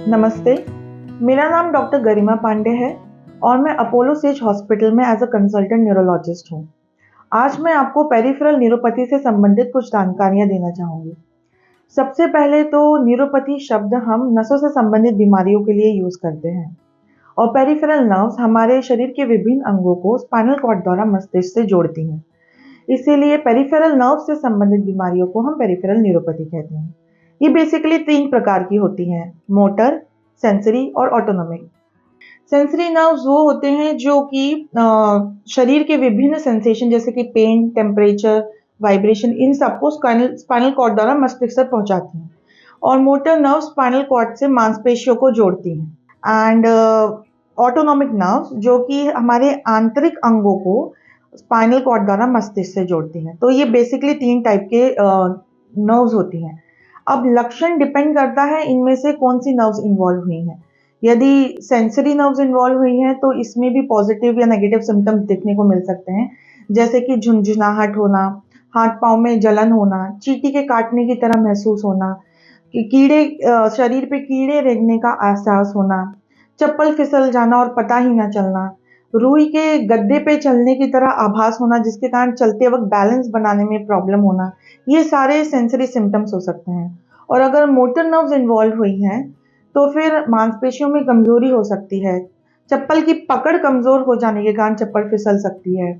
नमस्ते, मेरा नाम डॉक्टर गरिमा पांडे है और मैं अपोलो सेज हॉस्पिटल में एज अ कंसल्टेंट न्यूरोलॉजिस्ट हूँ। आज मैं आपको पेरिफेरल न्यूरोपैथी से संबंधित कुछ जानकारियाँ देना चाहूँगी। सबसे पहले तो न्यूरोपैथी शब्द हम नसों से संबंधित बीमारियों के लिए यूज़ करते हैं और पेरिफेरल नर्व्स हमारे शरीर के विभिन्न अंगों को स्पाइनल कॉर्ड द्वारा मस्तिष्क से जोड़ती हैं। इसीलिए पेरिफेरल नर्व से संबंधित बीमारियों को हम पेरिफेरल न्यूरोपैथी कहते हैं। ये बेसिकली 3 प्रकार की होती हैं, मोटर, सेंसरी और ऑटोनॉमिक। सेंसरी नर्व्स वो होते हैं जो कि शरीर के विभिन्न सेंसेशन जैसे कि पेन, टेम्परेचर, वाइब्रेशन इन सबको स्पाइनल कॉर्ड द्वारा मस्तिष्क तक पहुंचाती हैं। और मोटर नर्व स्पाइनल कॉर्ड से मांसपेशियों को जोड़ती हैं। एंड ऑटोनॉमिक नर्व्स जो कि हमारे आंतरिक अंगों को स्पाइनल कॉर्ड द्वारा मस्तिष्क से जोड़ती हैं। तो ये बेसिकली 3 टाइप के नर्व्स होती हैं। अब लक्षण डिपेंड करता है इनमें से कौन सी नर्व्स इन्वॉल्व हुई हैं। यदि सेंसरी नर्व्स इन्वॉल्व हुई हैं तो इसमें भी पॉजिटिव या नेगेटिव सिम्टम्स देखने को मिल सकते हैं, जैसे कि झुंझुनाहट होना, हाथ पांव में जलन होना, चींटी के काटने की तरह महसूस होना, कि शरीर पे कीड़े रेंगने का एहसास होना, चप्पल फिसल जाना और पता ही ना चलना, रुई के गद्दे पे चलने की तरह आभास होना जिसके कारण चलते वक्त बैलेंस बनाने में प्रॉब्लम होना, ये सारे सेंसरी सिम्टम्स हो सकते हैं। और अगर मोटर नर्व्स इन्वॉल्व हुई हैं तो फिर मांसपेशियों में कमजोरी हो सकती है, चप्पल की पकड़ कमजोर हो जाने के कारण चप्पल फिसल सकती है,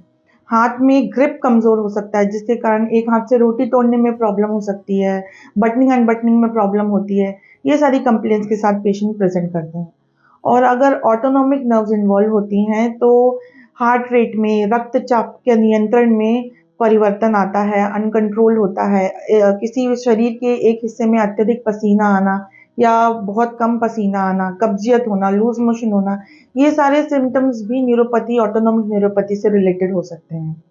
हाथ में ग्रिप कमजोर हो सकता है जिसके कारण एक हाथ से रोटी तोड़ने में प्रॉब्लम हो सकती है, बटनिंग अनबटनिंग में प्रॉब्लम होती है। ये सारी कंप्लेंट्स के साथ पेशेंट प्रेजेंट करते हैं। और अगर ऑटोनॉमिक नर्व्स इन्वॉल्व होती हैं तो हार्ट रेट में, रक्तचाप के नियंत्रण में परिवर्तन आता है, अनकंट्रोल होता है, किसी शरीर के एक हिस्से में अत्यधिक पसीना आना या बहुत कम पसीना आना, कब्जियत होना, लूज मोशन होना, ये सारे सिम्टम्स भी न्यूरोपैथी, ऑटोनॉमिक न्यूरोपैथी से रिलेटेड हो सकते हैं।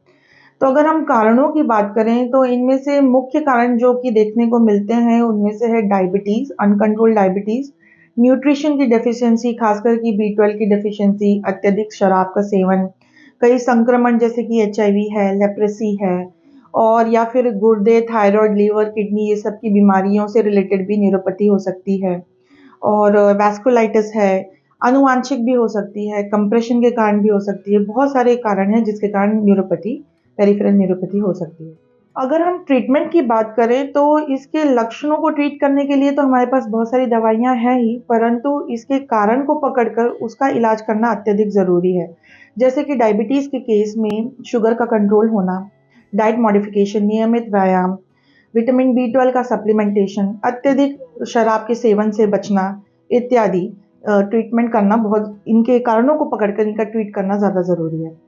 तो अगर हम कारणों की बात करें तो इनमें से मुख्य कारण जो कि देखने को मिलते हैं उनमें से है डायबिटीज, अनकंट्रोल्ड डायबिटीज, न्यूट्रिशन की डेफिशिएंसी, खासकर की B12 की डेफिशिएंसी, अत्यधिक शराब का सेवन, कई संक्रमण जैसे कि HIV है, लेप्रेसी है, और या फिर गुर्दे, थायराइड, लीवर, किडनी ये सब की बीमारियों से रिलेटेड भी न्यूरोपैथी हो सकती है। और वैस्कुलाइटिस है, आनुवांशिक भी हो सकती है, कंप्रेशन के कारण भी हो सकती है। बहुत सारे कारण हैं जिसके कारण न्यूरोपैथी, पेरिफेरल न्यूरोपैथी हो सकती है। अगर हम ट्रीटमेंट की बात करें तो इसके लक्षणों को ट्रीट करने के लिए तो हमारे पास बहुत सारी दवाइयाँ हैं ही, परंतु इसके कारण को पकड़कर उसका इलाज करना अत्यधिक ज़रूरी है। जैसे कि डायबिटीज़ के केस में शुगर का कंट्रोल होना, डाइट मॉडिफिकेशन, नियमित व्यायाम, विटामिन B12 का सप्लीमेंटेशन, अत्यधिक शराब के सेवन से बचना इत्यादि ट्रीटमेंट करना, बहुत इनके कारणों को पकड़कर इनका ट्रीट करना ज़्यादा ज़रूरी है।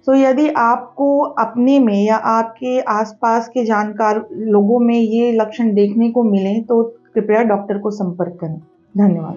तो यदि आपको अपने में या आपके आसपास के जानकार लोगों में ये लक्षण देखने को मिले तो कृपया डॉक्टर को संपर्क करें। धन्यवाद।